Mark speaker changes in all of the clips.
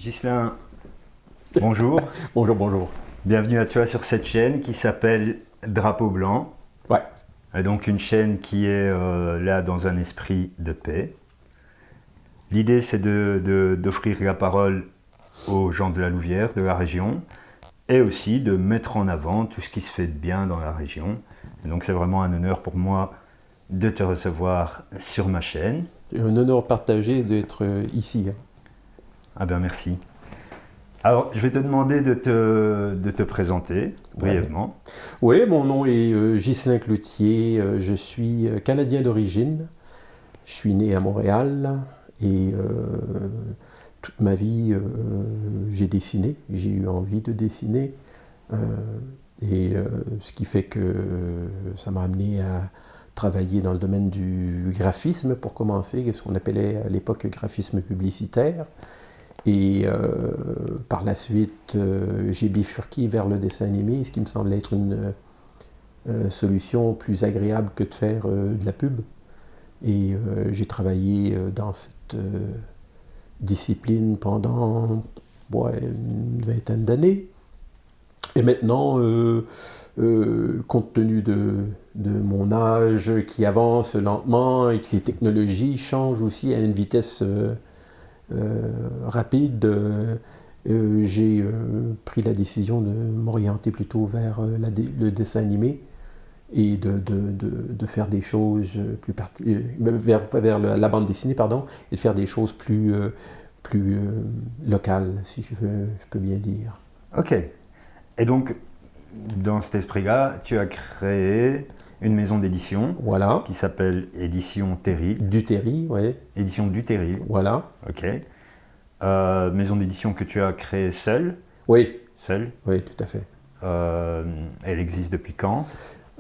Speaker 1: Ghislain, bonjour.
Speaker 2: Bonjour, bonjour.
Speaker 1: Bienvenue à toi sur cette chaîne qui s'appelle Drapeau Blanc.
Speaker 2: Ouais.
Speaker 1: Et donc une chaîne qui est là dans un esprit de paix. L'idée c'est d'offrir la parole aux gens de la Louvière, de la région, et aussi de mettre en avant tout ce qui se fait de bien dans la région. Et donc c'est vraiment un honneur pour moi de te recevoir sur ma chaîne.
Speaker 2: Un honneur partagé d'être ici.
Speaker 1: Ah ben merci. Alors, je vais te demander de te présenter brièvement.
Speaker 2: Oui, mon nom est Ghislain Cloutier, je suis Canadien d'origine. Je suis né à Montréal et toute ma vie, j'ai dessiné. J'ai eu envie de dessiner. Ce qui fait que ça m'a amené à travailler dans le domaine du graphisme pour commencer, ce qu'on appelait à l'époque graphisme publicitaire. Et par la suite, j'ai bifurqué vers le dessin animé, ce qui me semble être une solution plus agréable que de faire de la pub. Et j'ai travaillé dans cette discipline pendant une vingtaine d'années. Et maintenant, compte tenu de mon âge qui avance lentement et que les technologies changent aussi à une vitesse rapide, j'ai pris la décision de m'orienter plutôt vers le dessin animé et de faire des choses vers la bande dessinée, pardon, et de faire des choses plus locales, si je peux bien dire.
Speaker 1: Ok. Et donc, dans cet esprit-là, tu as créé une maison d'édition
Speaker 2: Voilà.
Speaker 1: qui s'appelle Édition Terrible.
Speaker 2: Du Terry, oui.
Speaker 1: Édition du Terrible.
Speaker 2: Voilà.
Speaker 1: Ok. Maison d'édition que tu as créée seule.
Speaker 2: Oui.
Speaker 1: Seule.
Speaker 2: Oui, tout à fait.
Speaker 1: Elle existe depuis quand?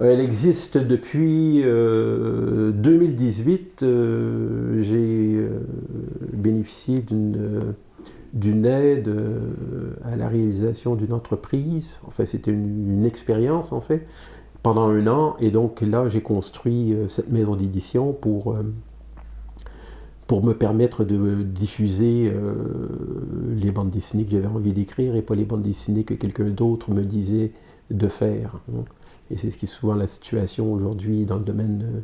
Speaker 2: Elle existe depuis 2018. J'ai bénéficié d'une aide à la réalisation d'une entreprise. Enfin, c'était une expérience, en fait, pendant 1 an. Et donc là, j'ai construit cette maison d'édition pour me permettre de diffuser les bandes dessinées que j'avais envie d'écrire et pas les bandes dessinées que quelqu'un d'autre me disait de faire. Et c'est ce qui est souvent la situation aujourd'hui dans le domaine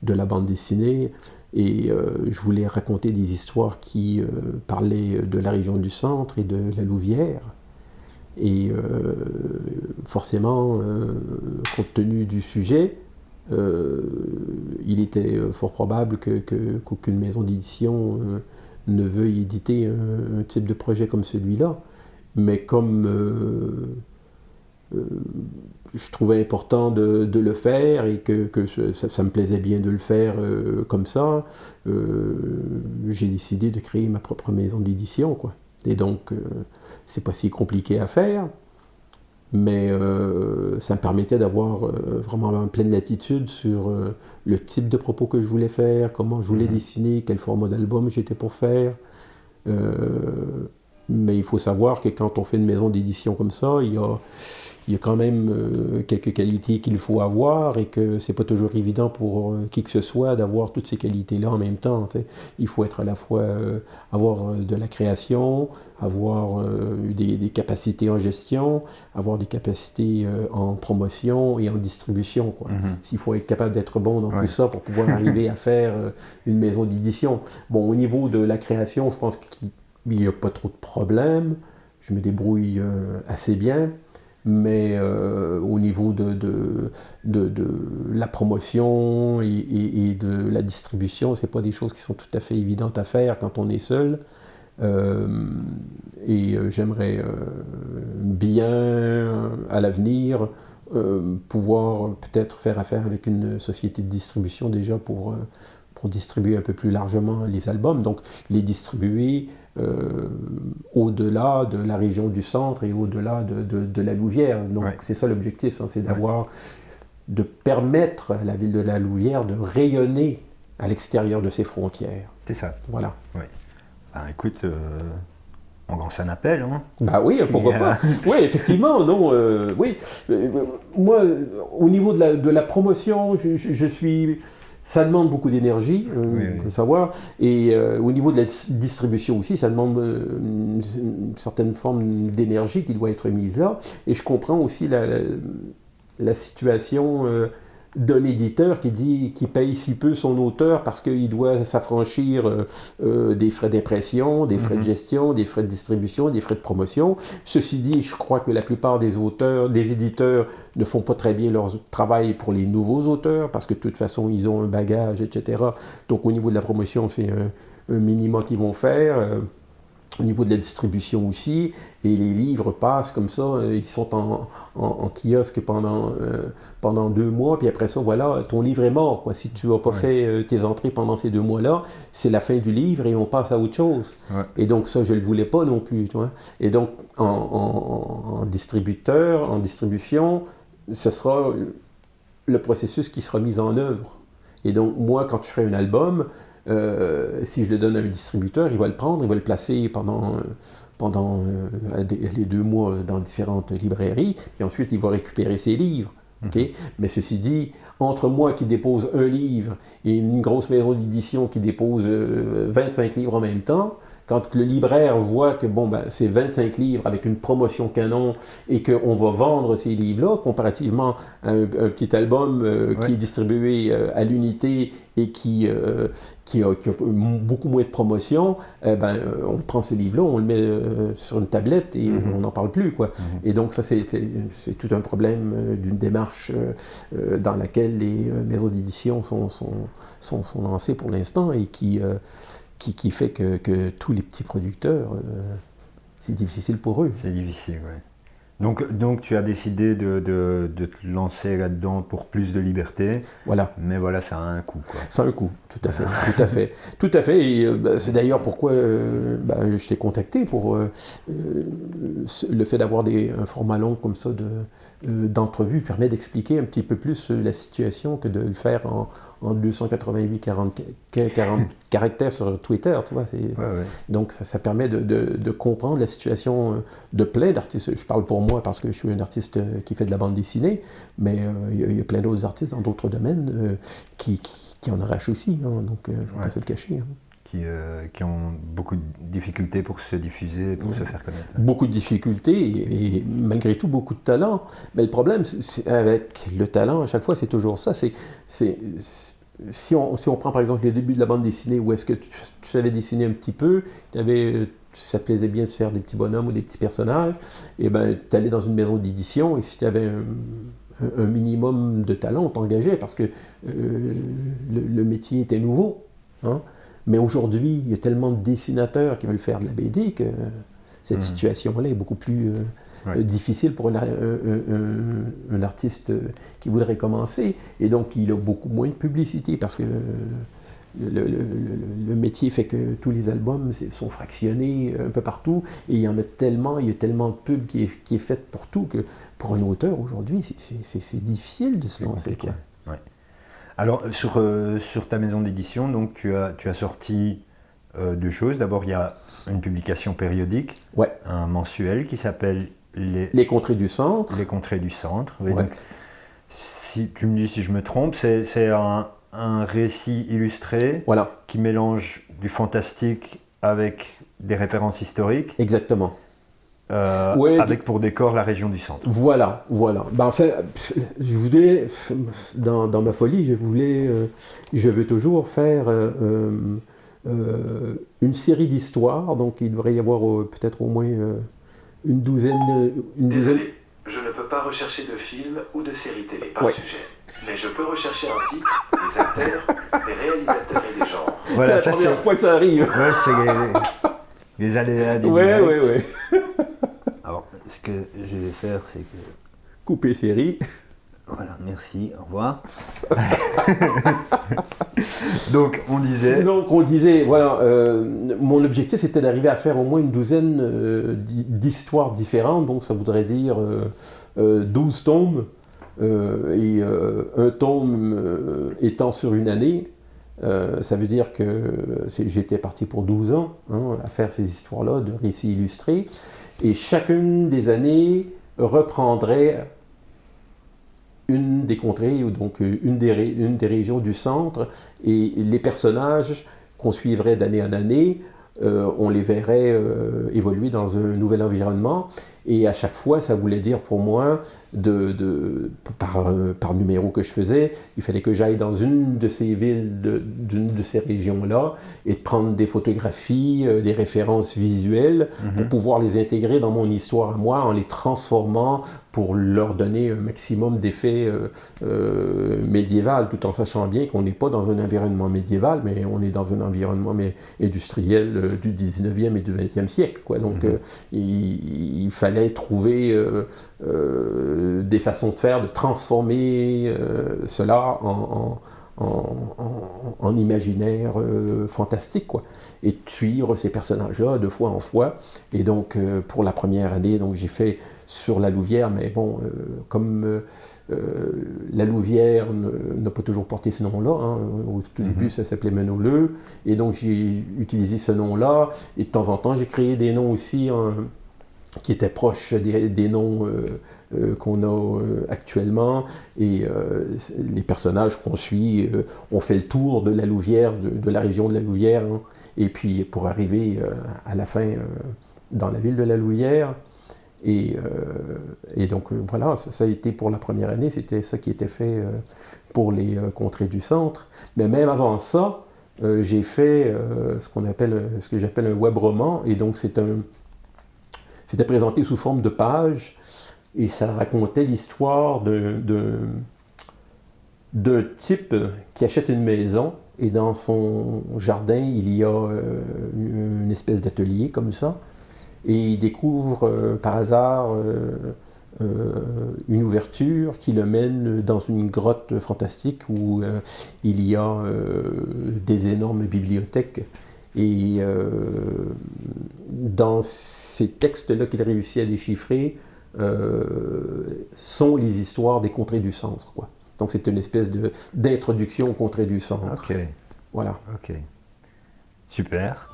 Speaker 2: de la bande dessinée. Et je voulais raconter des histoires qui parlaient de la région du centre et de la Louvière. Et forcément, compte tenu du sujet, il était fort probable qu'aucune maison d'édition ne veuille éditer un type de projet comme celui-là. Mais comme je trouvais important de le faire et que ça me plaisait bien de le faire comme ça, j'ai décidé de créer ma propre maison d'édition, quoi. Et donc, c'est pas si compliqué à faire, mais ça me permettait d'avoir vraiment une pleine latitude sur le type de propos que je voulais faire, comment je voulais dessiner, quel format d'album j'étais pour faire. Mais il faut savoir que quand on fait une maison d'édition comme ça, il y a quand même quelques qualités qu'il faut avoir et que c'est pas toujours évident pour qui que ce soit d'avoir toutes ces qualités-là en même temps. T'sais. Il faut être à la fois avoir de la création, avoir des capacités en gestion, avoir des capacités en promotion et en distribution, quoi. Il faut être capable d'être bon dans tout ça pour pouvoir arriver à faire une maison d'édition. Bon, au niveau de la création, je pense qu'il n'y a pas trop de problèmes. Je me débrouille assez bien. Mais au niveau de la promotion et de la distribution, c'est pas des choses qui sont tout à fait évidentes à faire quand on est seul. J'aimerais bien à l'avenir pouvoir peut-être faire affaire avec une société de distribution déjà pour distribuer un peu plus largement les albums, donc les distribuer au-delà de la région du centre et au-delà de la Louvière. Donc c'est ça l'objectif, hein, c'est de permettre à la ville de la Louvière de rayonner à l'extérieur de ses frontières.
Speaker 1: C'est ça.
Speaker 2: Voilà.
Speaker 1: Ouais. Ben, écoute, on lance un appel. Hein.
Speaker 2: Bah oui, pourquoi pas. Oui, effectivement, non. Oui. Moi, au niveau de la promotion, je suis Ça demande beaucoup d'énergie,
Speaker 1: Oui,
Speaker 2: il faut
Speaker 1: oui.
Speaker 2: savoir. Et au niveau de la distribution aussi, ça demande une certaine forme d'énergie qui doit être mise là. Et je comprends aussi la situation d'un éditeur qui paye si peu son auteur parce qu'il doit s'affranchir des frais d'impression, des frais de gestion, des frais de distribution, des frais de promotion. Ceci dit, je crois que la plupart des auteurs, des éditeurs ne font pas très bien leur travail pour les nouveaux auteurs parce que de toute façon, ils ont un bagage, etc. Donc au niveau de la promotion, c'est un minimum qu'ils vont faire. Au niveau de la distribution aussi, et les livres passent comme ça, ils sont en kiosque pendant 2 mois, puis après ça, voilà, ton livre est mort, quoi. Si tu n'as pas fait tes entrées pendant ces 2 mois-là, c'est la fin du livre et on passe à autre chose.
Speaker 1: Ouais.
Speaker 2: Et donc ça, je ne le voulais pas non plus, tu vois. Et donc, en distribution, ce sera le processus qui sera mis en œuvre. Et donc, moi, quand je ferai un album, si je le donne à un distributeur, il va le prendre, il va le placer pendant les 2 mois dans différentes librairies, et ensuite il va récupérer ses livres. Okay? Mais ceci dit, entre moi qui dépose un livre et une grosse maison d'édition qui dépose 25 livres en même temps, quand le libraire voit que c'est 25 livres avec une promotion canon et qu'on va vendre ces livres-là, comparativement à un petit album qui est distribué à l'unité et qui a beaucoup moins de promotion, on prend ce livre-là, on le met sur une tablette et on n'en parle plus, quoi. Et donc ça, c'est tout un problème d'une démarche dans laquelle les maisons d'édition sont lancées pour l'instant et qui fait que tous les petits producteurs, c'est difficile pour eux.
Speaker 1: C'est difficile, oui. Donc tu as décidé de te lancer là-dedans pour plus de liberté.
Speaker 2: Voilà.
Speaker 1: Mais voilà, ça a un coût, quoi.
Speaker 2: Ça a un coût, tout à fait. Tout à fait. Tout à fait. Et c'est d'ailleurs pourquoi je t'ai contacté pour le fait d'avoir un format long comme ça d'entrevue permet d'expliquer un petit peu plus la situation que de le faire en 288 40 caractères sur Twitter, tu vois. Donc ça permet de comprendre la situation de plein d'artistes. Je parle pour moi parce que je suis un artiste qui fait de la bande dessinée, mais il y a plein d'autres artistes dans d'autres domaines qui en arrachent aussi, hein, donc je ne vais pas se le cacher. Hein.
Speaker 1: Qui ont beaucoup de difficultés pour se diffuser, pour se faire connaître.
Speaker 2: Beaucoup de difficultés et malgré tout beaucoup de talent. Mais le problème, avec le talent, à chaque fois, c'est toujours ça. Si on prend par exemple le début de la bande dessinée, où est-ce que tu savais dessiner un petit peu, ça te plaisait bien de faire des petits bonhommes ou des petits personnages, et tu allais dans une maison d'édition et si tu avais un minimum de talent, on t'engageait parce que le métier était nouveau. Hein? Mais aujourd'hui, il y a tellement de dessinateurs qui veulent faire de la BD que cette situation-là est beaucoup plus difficile pour un artiste qui voudrait commencer. Et donc, il a beaucoup moins de publicité parce que le métier fait que tous les albums sont fractionnés un peu partout. Et il y a tellement de pub qui est faite pour tout que pour un auteur, aujourd'hui, c'est difficile de se lancer. Quoi.
Speaker 1: Ouais. Alors, sur ta maison d'édition, donc tu as sorti 2 choses. D'abord, il y a une publication périodique, un mensuel qui s'appelle
Speaker 2: Les Contrées du Centre.
Speaker 1: Les Contrées du Centre. Oui, donc, si tu me dis si je me trompe, c'est un récit illustré qui mélange du fantastique avec des références historiques.
Speaker 2: Exactement.
Speaker 1: Avec pour décor la région du centre.
Speaker 2: Voilà. En fait, je voulais, dans ma folie, je veux toujours faire une série d'histoires, donc il devrait y avoir peut-être au moins une douzaine.
Speaker 3: Désolé, je ne peux pas rechercher de film ou de série télé par sujet. Mais je peux rechercher un titre, des acteurs, des réalisateurs et des genres.
Speaker 2: Voilà, c'est la première fois que ça arrive.
Speaker 1: Ouais, c'est les aléas des
Speaker 2: directs.
Speaker 1: Alors, ce que je vais faire, c'est que...
Speaker 2: Couper série.
Speaker 1: Voilà, merci, au revoir. Donc, on disait,
Speaker 2: voilà, mon objectif, c'était d'arriver à faire au moins une douzaine d'histoires différentes. Donc, ça voudrait dire 12 tomes. Et un tome étant sur une année, ça veut dire que j'étais parti pour 12 ans à faire ces histoires-là de récits illustrés. Et chacune des années reprendrait une des contrées, ou donc une des régions du centre, et les personnages qu'on suivrait d'année en année, on les verrait évoluer dans un nouvel environnement. Et à chaque fois, ça voulait dire pour moi, par numéro que je faisais, il fallait que j'aille dans une de ces villes, d'une de ces régions-là, et de prendre des photographies, des références visuelles, pour pouvoir les intégrer dans mon histoire à moi, en les transformant pour leur donner un maximum d'effets médiéval, tout en sachant bien qu'on n'est pas dans un environnement médiéval, mais on est dans un environnement industriel du 19e et du 20e siècle, quoi. Donc il fallait trouver des façons de faire, de transformer cela en imaginaire fantastique, quoi. Et de suivre ces personnages-là de fois en fois. Et donc, pour la première année, donc, j'ai fait sur la Louvière, mais bon, comme la Louvière n'a pas toujours porté ce nom-là, hein. Au tout début, ça s'appelait Menoleu, et donc j'ai utilisé ce nom-là, et de temps en temps, j'ai créé des noms aussi qui étaient proches des noms qu'on a actuellement, et les personnages qu'on suit ont fait le tour de la Louvière, de la région de la Louvière, hein, et puis pour arriver à la fin dans la ville de la Louvière. Et donc voilà, ça a été pour la première année, c'était ça qui était fait pour les contrées du centre. Mais même avant ça, j'ai fait ce que j'appelle un web roman, et donc c'était présenté sous forme de pages, et ça racontait l'histoire d'un type qui achète une maison, et dans son jardin, il y a une espèce d'atelier comme ça, et il découvre par hasard une ouverture qui le mène dans une grotte fantastique où il y a des énormes bibliothèques. Et dans ces textes-là qu'il réussit à déchiffrer sont les histoires des contrées du centre, quoi. Donc c'est une espèce d'introduction aux contrées du centre.
Speaker 1: Ok.
Speaker 2: Voilà.
Speaker 1: Ok. Super.